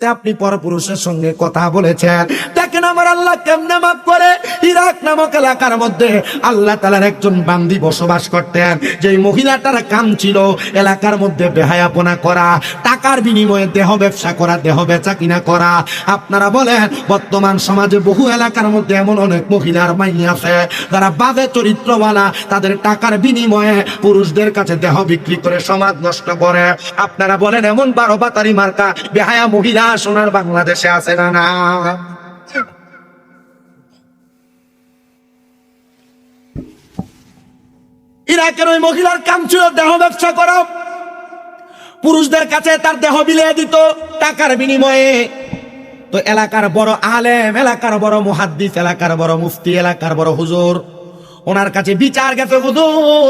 আপনি পরপুরুষের সঙ্গে কথা বলেছেন। দেখেন আমার আল্লাহ কেমনে মাফ করে। ইরাক নামক এলাকার মধ্যে আল্লাহ তাআলার একজন বান্দি বসবাস করতেন। যেই মহিলাটার কাম ছিল এলাকার মধ্যে বেহায়াপনা করা, টাকার বিনিময়ে দেহ ব্যবসা করা, দেহ বেচা কিনা করা। আপনারা বলেন বর্তমান সমাজে বহু এলাকার মধ্যে এমন অনেক মহিলার মাইনি আছে যারা বাজে চরিত্রওয়ালা, তাদের টাকার বিনিময়ে পুরুষদের কাছে দেহ বিক্রি করে সমাজ নষ্ট করে। আপনারা বলেন এমন 12 বাতারি মার্কা বেহায়া মহিলা সোনার বাংলাদেশে আছে না? না। ইরাকের ওই মহিলার কাম ছিল দেহ ব্যবসা করা, পুরুষদের কাছে তার দেহ বিলিয়ে দিত টাকার বিনিময়ে। তো এলাকার বড় আলেম, এলাকার বড় মুহাদ্দিস, এলাকার বড় মুফতি, এলাকার বড় হুজুর, ওনার কাছে বিচার গেছে। হুজুর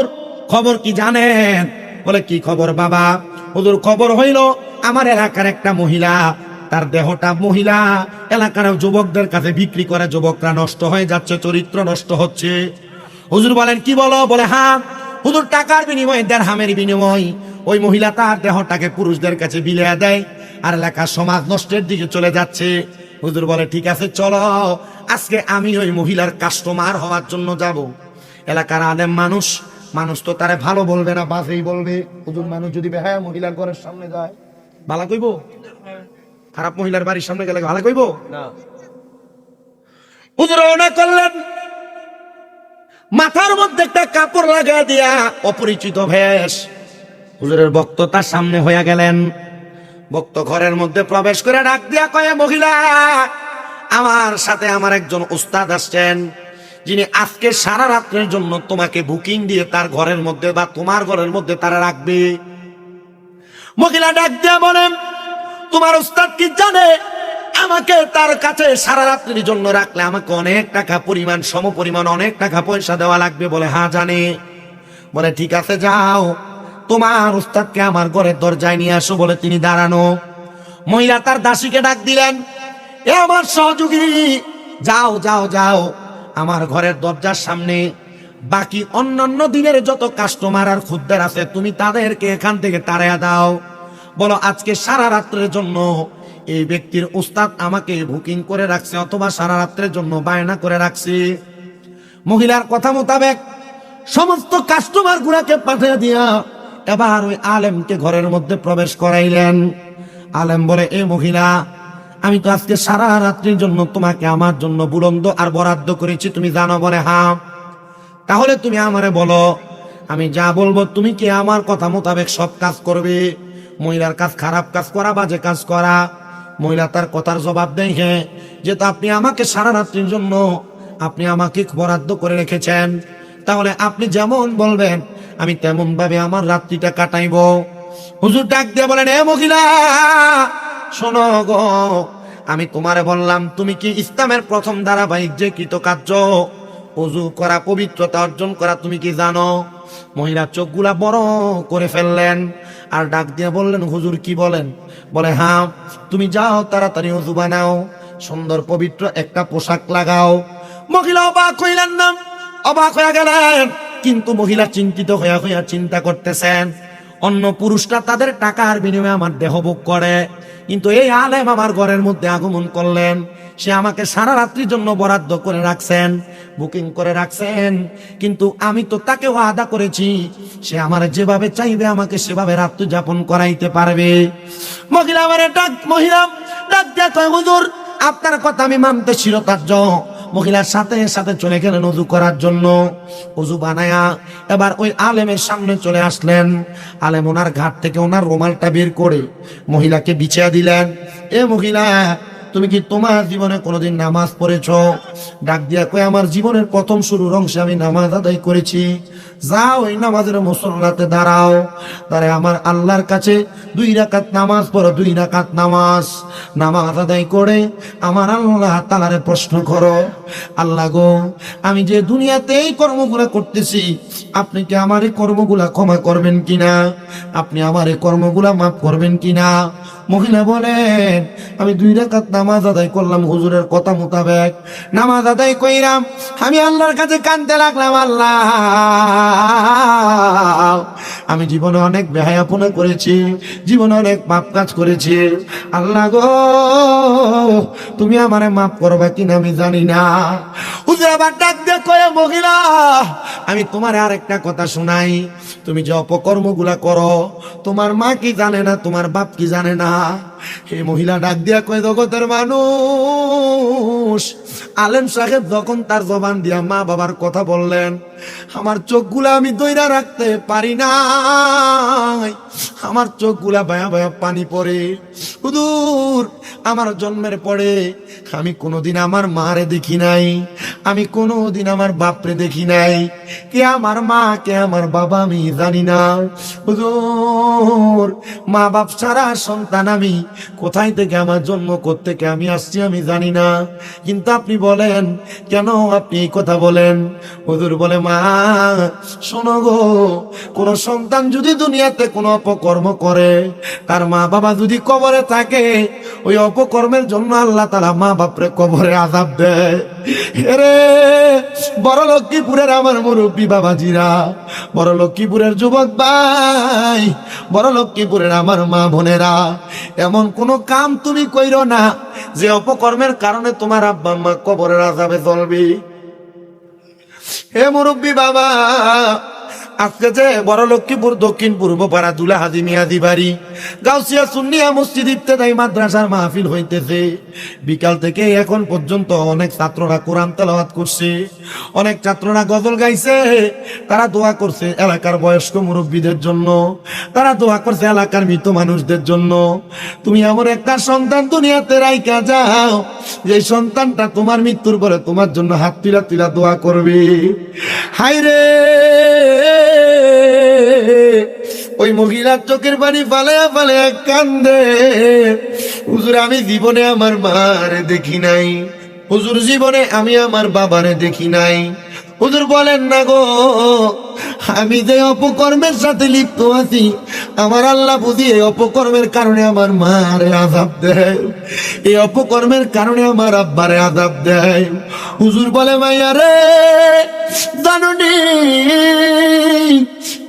খবর কি জানেন? বলে কি খবর বাবা? হুজুর খবর হইল আমার এলাকার একটা মহিলা, তার দেহটা মহিলা এলাকার যুবকদের কাছে বিক্রি করে, যুবকরা নষ্ট হয়ে যাচ্ছে, চরিত্র নষ্ট হচ্ছে। হুজুর বলেন কি বলো? বলে হ্যাঁ হুজুর, টাকার বিনিময়ে, দিরহামের বিনিময় ওই মহিলা তার দেহটাকে পুরুষদের কাছে বিলিয়ে দেয়, আর এলাকার সমাজ নষ্টের দিকে চলে যাচ্ছে। হুজুর বলে ঠিক আছে চলো, আজকে আমি ওই মহিলার কাস্টমার হওয়ার জন্য যাব। এলাকার আলেম মানুষ, মানুষ তো তারে ভালো বলবে না, বাজেই বলবে। হুজুর মানুষ যদি বেহায়া মহিলার ঘরের সামনে যায় ভালো কইব? খারাপ মহিলার বাড়ির সামনে গেলে ভালো কইব না? হুজুর রওনা করলেন, মাথার মধ্যে একটা কাপড় লাগা দিয়া অপরিচিত ভেষ। হুজুরের বক্ত তার সামনে হইয়া গেলেন। বক্ত ঘরের মধ্যে প্রবেশ করে ডাক দিয়া কয়ে, মহিলা আমার সাথে আমার একজন উস্তাদ আসছেন, যিনি আজকে সারা রাত্রের জন্য তোমাকে বুকিং দিয়ে তার ঘরের মধ্যে বা তোমার ঘরের মধ্যে তারা রাখবে। মহিলা ডাক দিয়া বলেন, তোমার উস্তাদ কি জানে আমাকে তার কাছে সারা রাত্রির জন্য রাখলে আমাকে অনেক টাকা পরিমাণ, সম পরিমাণ অনেক টাকা পয়সা দেওয়া লাগবে? বলে হ্যাঁ জানে। বলে ঠিক আছে যাও, তোমার উস্তাদকে আমার ঘরের দরজায় নিয়ে আসো। বলে তিনি দাঁড়ানো। মহিলা তার দাসীকে ডাক দিলেন, এ আমার সহযোগী, যাও যাও যাও আমার ঘরের দরজার সামনে বাকি অন্যান্য দিনের যত কাস্টমার আর খুদ্দের আছে তুমি তাদেরকে এখান থেকে তাড়াইয়া দাও। বলো আজকে সারা রাত্রের জন্য এই ব্যক্তির উস্তাদ আমাকে বুকিং করে রাখছে, অথবা সারা রাত্রের জন্য বায়না করে রাখছে। মহিলার কথা মোতাবেক সমস্ত কাস্টমার গুলাকে পাঠিয়ে দিয়া এবার ওই আলেমকে ঘরের মধ্যে প্রবেশ করাইলেন। আলেম বলে, এ মহিলা, আমি তো আজকে সারা রাত্রির জন্য তোমাকে আমার জন্য বুলন্দ আর বরাদ্দ করেছি, তুমি জানো? বলে হ্যাঁ। তাহলে তুমি আমারে বলো, আমি যা বলবো তুমি কি আমার কথা মোতাবেক সব কাজ করবে? মহিলার কাজ খারাপ কাজ করা, বাজে কাজ করা। মহিলা তার কথার জবাব দেয়, হ্যাঁ, যেহেতু আপনি আমাকে সারা রাত্রির জন্য আপনি আমাকে বরাদ্দ করে রেখেছেন, তাহলে আপনি যেমন বলবেন আমি তেমন ভাবে আমার রাত্রিটা কাটাইব। হুজুর ডাক দিয়ে বলেন, এ মহিলা শোনো গো, আমি তোমারে বললাম তুমি কি ইসলামের প্রথম ধারাবাহিক যে কৃতকার্য ওযু করা, পবিত্রতা অর্জন করা, তুমি কি জানো? মহিলা চোখগুলা বড় করে ফেললেন আর ডাক দিয়ে বললেন, হুজুর কি বলেন? বলে হ্যাঁ, তুমি যাও তাড়াতাড়ি ওযু বানাও, সুন্দর পবিত্র একটা পোশাক লাগাও। মহিলা অবাক হইলেন না, অবাক হয়ে গেলেন। কিন্তু মহিলা চিন্তিত হইয়া চিন্তা করতেছেন, অন্য পুরুষরা তাদের টাকার বিনিময়ে আমার দেহ ভোগ করে, কিন্তু এই আলেম আমার ঘরের মধ্যে আগমন করলেন, সে আমাকে সারা রাত্রির জন্য বরাদ্দ করে রাখছেন, বুকিং করে রাখছেন, কিন্তু আমি তো তাকে ওয়াদা করেছি সে আমার যেভাবে চাইবে আমাকে সেভাবে রাত্রি যাপন করাইতে পারবে। মহিলা ডাক দিয়ে কয়, হুজুর আপনার কথা আমি মানতে শিরোধার্য। মহিলার সাথে সাথে চলে গেলেন ওযু করার জন্য। ওযু বানায়া এবার ওই আলেমের সামনে চলে আসলেন। আলেম ওনার ঘাট থেকে ওনার রুমালটা বের করে মহিলাকে বিছিয়ে দিলেন। এ মহিলা, তুমি কি তোমার জীবনে কোনোদিন নামাজ পড়েছো? ডাক দিয়া কয়, আমার জীবনের প্রথম শুরুর অংশে আমি নামাজ আদায় করেছি। যাও ওই নামাজের মুসল্লাতে দাঁড়াও, তারে আমার আল্লাহর কাছে 2 রাকাত নামাজ পড়ো, 2 রাকাত নামাজ আদায় করে আমার আল্লাহ তাআলারে প্রশ্ন করো, আল্লাহ গো, আমি যে দুনিয়াতে এই কর্মগুলা করতেছি আপনি কি আমার এই কর্মগুলা ক্ষমা করবেন কিনা? আপনি আমার এই কর্মগুলা মাফ করবেন কিনা? মহিলা বলেন, আমি 2 রাকাত নামাজ আদায় করলাম হুজুরের কথা মোতাবেক। নামাজ আদায় কইরাম আমি আল্লাহর কাছে কাঁদতে লাগলাম, আল্লাহ আমি জীবনে অনেক বেহায়াপনা করেছি, জীবনে অনেক পাপ কাজ করেছি। আল্লাহ গো, তুমি আমারে মাফ করবা কিনা আমি জানি না। হুজুর আবার ডাক দিয়ে কয়, মহিলা আমি তোমার আরেকটা কথা শোনাই, তুমি যে অপকর্মগুলা করো তোমার মা কি জানে না, তোমার বাপ কি জানে না? এই মহিলা ডাক দিয়া কয়, জগতের মানুষ, আলেম সাহেব যখন তার জবান দিয়া মা বাবার কথা বললেন, আমার চোখগুলা আমি দইরা রাখতে পারি না, আমার চোখগুলা বায়া বায়া পানি পড়ে। হুজুর, আমার জন্মের পরে আমি কোনোদিন আমার মারে দেখি নাই, আমি কোনোদিন আমার বাপরে দেখি নাই, কে আমার মা কে আমার বাবা আমি জানি না। হুজুর, মা বাপ ছাড়া সন্তান আমি, কোথায় থেকে আমার জন্ম করতে আমি আসছি আমি জানি না, কিন্তু আপনি বলেন কেন আপনি এই কথা বলেন? হুজুর বলে, মা শোনো গো, কোন সন্তান যদি দুনিয়াতে কোনো অপকর্ম করে, তার মা বাবা যদি কবরে থাকে, ওই অপকর্মের জন্য আল্লাহ তাআলা মা বাপরে কবরে আযাব দেয়। এরে বড় লক্ষ্মীপুরের আমার মুরব্বী বাবাজিরা, বড় লক্ষ্মীপুরের যুবক ভাই, বড় লক্ষ্মীপুরের আমার মা বোনেরা, এমন কোন কাম তুমি কইরো না যে অপকর্মের কারণে তোমার আব্বা আম্মা কবরের আযাবে চলবে। হে মুরব্বী বাবা, আজকে যে বড় লক্ষ্মীপুর দক্ষিণ পূর্ব পাড়া দুলা হাজি মিয়াদি বাড়ি গাউসিয়া সুন্নিয়া মসজিদ ইবতেদায়ী মাদ্রাসার মাহফিল হইতেছে, বিকাল থেকে এখন পর্যন্ত অনেক ছাত্ররা কোরআন তেলাওয়াত করছে, অনেক ছাত্ররা গজল গাইছে, তারা দোয়া করছে এলাকার বয়স্ক মুরব্বীদের জন্য, তারা দোয়া করছে এলাকার মৃত মানুষদের জন্য। তুমি এমন একটা সন্তান দুনিয়াতে রাইখা যাও, যে সন্তানটা তোমার মৃত্যুর পরে তোমার জন্য হাত তুলা তুলা দোয়া করবে। হায়রে, ওই মহিলার চোখের পানি ফালায়া ফালায়া কান্দে, হুজুর আমি জীবনে আমার মারে দেখি নাই, হুজুর জীবনে আমি আমার বাবারে দেখি নাই। হুজুর বলেন না গো, আমি যে অপকর্মের সাথে লিপ্ত আছি, আমার আল্লাহ বুঝি এই অপকর্মের কারণে আমার মারে আযাব দেয়, এই অপকর্মের কারণে আমার আব্বারে আযাব দেয়। হুজুর বলে, মাইয়া রে, জানোনি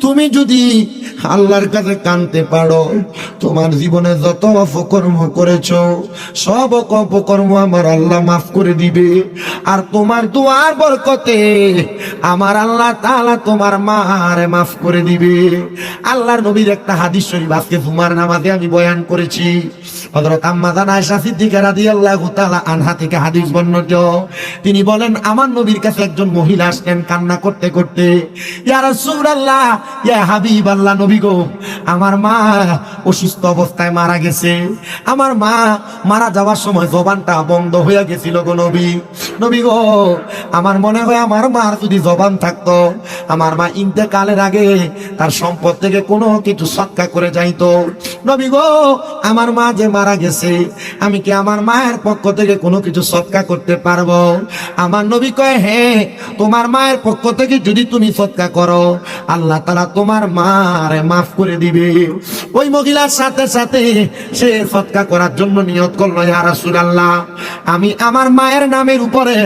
তুমি যদি আল্লাহর কাছে কানতে পারো, তোমার জীবনে যত অপকর্ম করেছো সব অপকর্ম আমার আল্লাহ মাফ করে দিবে, আর তোমার দুয়ার বরকতে আমার আল্লাহ তাআলা তোমার মারে মাফ করে দিবে। আল্লাহর নবীর একটা হাদিস শরীফ আজকে জুমার নামাজে আমি বয়ান করেছি, হযরত আম্মা জান আয়েশা সিদ্দিকা রাদিয়াল্লাহু তাআলা আনহা থেকে হাদিস বর্ণিত। তিনি বলেন, আমার নবীর কাছে একজন মহিলা আসলেন কান্না করতে করতে, ইয়া রাসূলুল্লাহ, ইয়া হাবিবাল্লাহ, নবী গো, আমার মা অসুস্থ অবস্থায় মারা গেছে, আমার মা মারা যাওয়ার সময় জবানটা বন্ধ হয়ে গেছিল গো নবী, নবী গো, আমার মনে হয় আমার মার যদি জবান থাকতো, আমার মা ইন্তেকালের আগে তার সম্পদ থেকে কোনো কিছু সদকা করে যাইতো। নবী গো, আমার মা যে মারা গেছে, আমি কি আমার মায়ের পক্ষ থেকে কোনো কিছু সদকা করতে পারবো? আমার নবী কয়, হ্যাঁ, তোমার মায়ের পক্ষ থেকে যদি তুমি সদকা করো, আল্লাহ তাআলা তোমার মারে মাফ করে দিবে। ওই মহিলার সাথে সাথে সে সদকা করার জন্য নিয়ত করলো, ইয়া রাসূলুল্লাহ, আমি আমার মায়ের নামের উপরে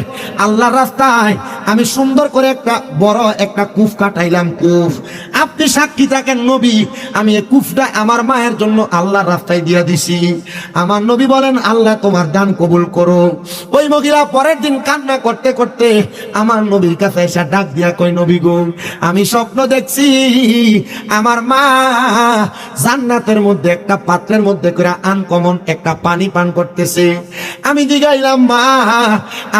আল্লাহর রাস্তায় আমি সুন্দর করে একটা বড় একটা কূপ কাটাইলাম, কূপ, আপনি সাক্ষী থাকেন নবী, আমি এই কূপটা আমার মায়ের জন্য আল্লাহর রাস্তায় দিয়ে দিছি। আমার নবী বলেন, আল্লাহ তোমার দান কবুল করো। ওই মহিলা পরের দিন কান্না করতে করতে আমার নবীর কাছে এসে ডাক দিয়া কয়, নবী গো, আমি স্বপ্ন দেখছি আমার মা জান্নাতের মধ্যে একটা পাত্রের মধ্যে করে আনকমন একটা পানি পান করতেছে। আমি জিজ্ঞাইলাম, মা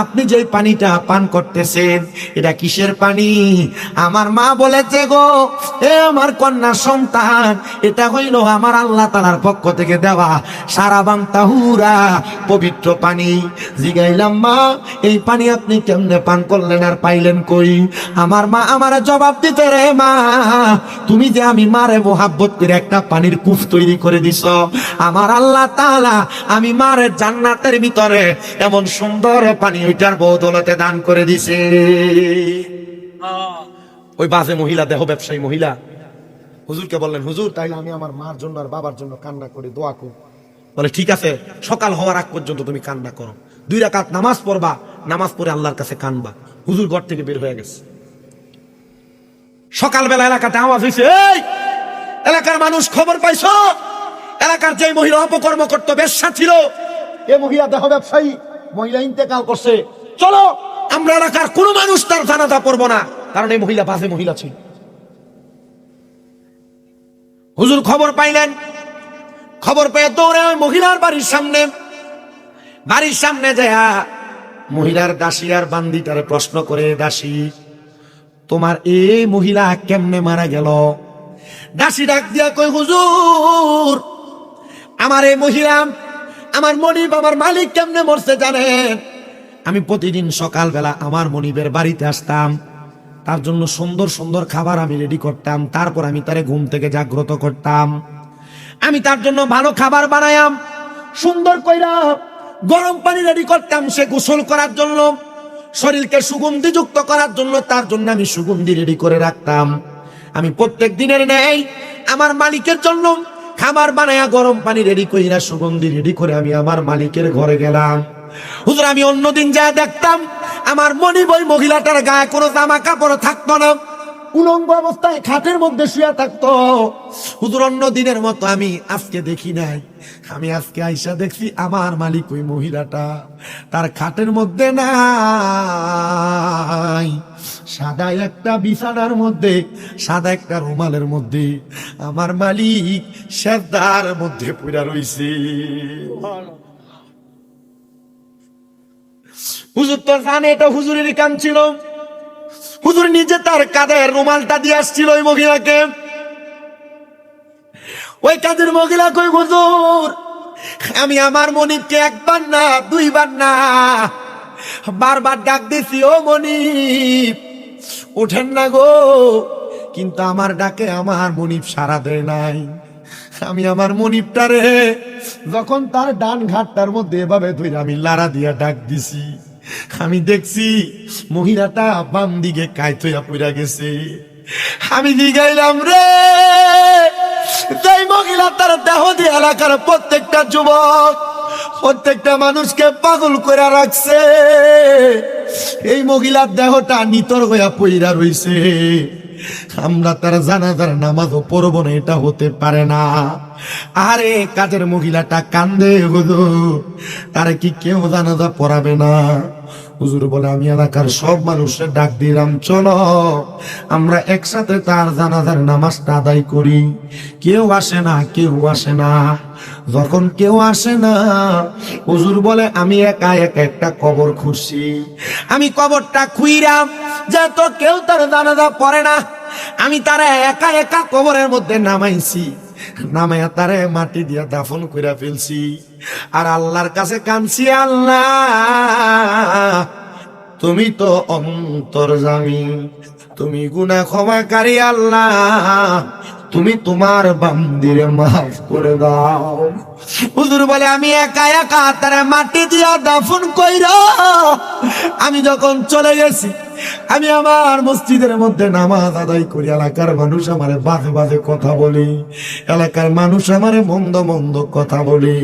আপনি যে পানিটা পান করতেছেন এটা কিসের পানি? আমার মা বলেছে, গো এ আমার কন্যা সন্তান, এটা হইল আমার আল্লাহ তাআলার পক্ষ থেকে দেওয়া সারাবাং তাহুরা পবিত্র পানি। জিজ্ঞাইলাম, মা এই পানি আপনি কেমনে পান করলেন আর পাইলেন কই? আমার মা আমার জবাব দিতে, রে মা, তুমি যে আমি মারে মোহাব্বত করে একটা পানির কূপ তৈরি করে দিছ, আমার আল্লাহ তাআলা আমি মারে জান্নাতের ভিতরে এমন সুন্দর পানি ওইটার বদৌলতে দান করে দিছে। ওই বাজে মহিলা, দেহ ব্যবসায়ী মহিলা হুজুরকে বললেন, হুজুর তাইলে আমি আমার মার জন্য আর বাবার জন্য কান্না করে দোয়া করব। বলে, ঠিক আছে, সকাল হওয়ার আগ পর্যন্ত তুমি কান্না করো, 2 রাকাত নামাজ পড়বা, নামাজ পড়ে আল্লাহর কাছে কানবা। হুজুর ঘর থেকে বের হয়ে গেছে। সকালবেলা এলাকাতে আওয়াজ হয়েছে, এই এলাকার মানুষ খবর পাইছো? এলাকার যে মহিলা অপকর্ম করতো, বেশ্যা ছিল, এ মহিলা দেহ ব্যবসায়ী, মহিলা ইন্তেকাল করছে, চলো আমরা এলাকার কোন মানুষ তার জানাজা পড়বো না, কারণ এই মহিলা বাজে মহিলা ছিল। হুজুর খবর পাইলেন, খবর পেয়ে দৌড়ে ওই মহিলার বাড়ির সামনে যায় মহিলার দাসী আর বান্দিটারে প্রশ্ন করে, দাসী তোমার এই মহিলা কেমনে মারা গেল? দাসী ডাক দিয়া কই, হুজুর আমার এই মহিলা, আমার মনিব, আমার মালিক কেমনে মরছে জানেন? আমি প্রতিদিন সকালবেলা আমার মনিবের বাড়িতে আসতাম, তার জন্য সুন্দর সুন্দর খাবার আমি রেডি করতাম, তারপর আমি তারে ঘুম থেকে জাগ্রত করতাম, আমি তার জন্য ভালো খাবার বানায়াম, সুন্দর কইরা গরম পানি রেডি করতাম সে গোসল করার জন্য, শরীরকে সুগন্ধি যুক্ত করার জন্য তার জন্য আমি সুগন্ধি রেডি করে রাখতাম। আমি প্রত্যেক দিনের ন্যায় আমার মালিকের জন্য খাবার বানায়া গরম পানি রেডি কইরা সুগন্ধি রেডি করে আমি আমার মালিকের ঘরে গেলাম। হুজুর আমি অন্যদিন যা দেখতাম আমার মনিব ওই মহিলাটার গায়ে কোনো জামা কাপড় থাকতো না, উলঙ্গ অবস্থায় খাটের মধ্যে শুয়ে থাকতো। হুজুর অন্য দিনের মতো আমি আজকে দেখি নাই, আমি আজকে আইসা দেখছি আমার মালিক ওই মহিলাটা তার খাটের মধ্যে নাই, সাদা একটা বিছানার মধ্যে, সাদা একটা রুমালের মধ্যে আমার মালিক সেজদার মধ্যে পড়া রইছে। হুজুর তো জানে এটা হুজুরেরই কাম ছিল, হুজুর নিজে তার কাঁধে রুমালটা দিয়ে আসছিল ওই মহিলাকে। ওই কাজের মহিলা কই, হুজুর আমি আমার মনিবকে একবার না দুইবার না বারবার ডাক দিছি, ও মনিব উঠেন না গো, কিন্তু আমার ডাকে আমার মনিব সাড়া দেয় নাই। আমি আমার মনিবটারে যখন তার ডান ঘাটটার মধ্যে এভাবে ধরে আমি লাড়া দিয়া ডাক দিছি, আমি দেখছি মহিলাটা বাম দিকে কাইতইয়া পইরা গেছে। আমি জিগাইলাম, রে তাই মহিলা তার দেহ দিয়ে এলাকার প্রত্যেকটা যুবক, প্রত্যেকটা মানুষকে পাগল করে রাখছে, এই মহিলার দেহটা নিতর হইয়া পইরা রইছে, আমরা তার জানাজার নামাজও পড়বো না, এটা হতে পারে না। আরে কাজের মহিলাটা কান্দে, হুজুর তারে কি কেউ জানাজা পড়াবে না? হুজুর বলে, আমি এলাকার সব মানুষের ডাক দিলাম, চলো আমরা একসাথে তার জানাজার নামাজটা আদায় করি। কেউ আসে না, কেউ আসে না। যখন কেউ আসে না, হুজুর বলে, আমি একা একা একটা কবর খুঁজছি, আমি কবরটা খুইরাম যে তো কেউ তার জানাজা পড়ে না, আমি তারা একা একা কবরের মধ্যে নামাইছি, নামাইয়া তারে মাটি দিয়া দাফন কইরা ফেলছি। আর আল্লাহর কাছে কাঁদছি, আল্লাহ তুমি তো অন্তর্যামী, তুমি গুনাহ ক্ষমাকারী, আল্লাহ তুমি তোমার বান্দিরে মাফ করে দাও। হুজুর বলে, আমি একা একা তারে মাটি দিয়া দাফন কইরা আমি যখন চলে গেছি, আমি আমার মসজিদের মধ্যে নামাজ আদায় করি, এলাকার মানুষ আমারে বাজে বাজে কথা বলি, এলাকার মানুষ আমারে মন্দ মন্দ কথা বলি।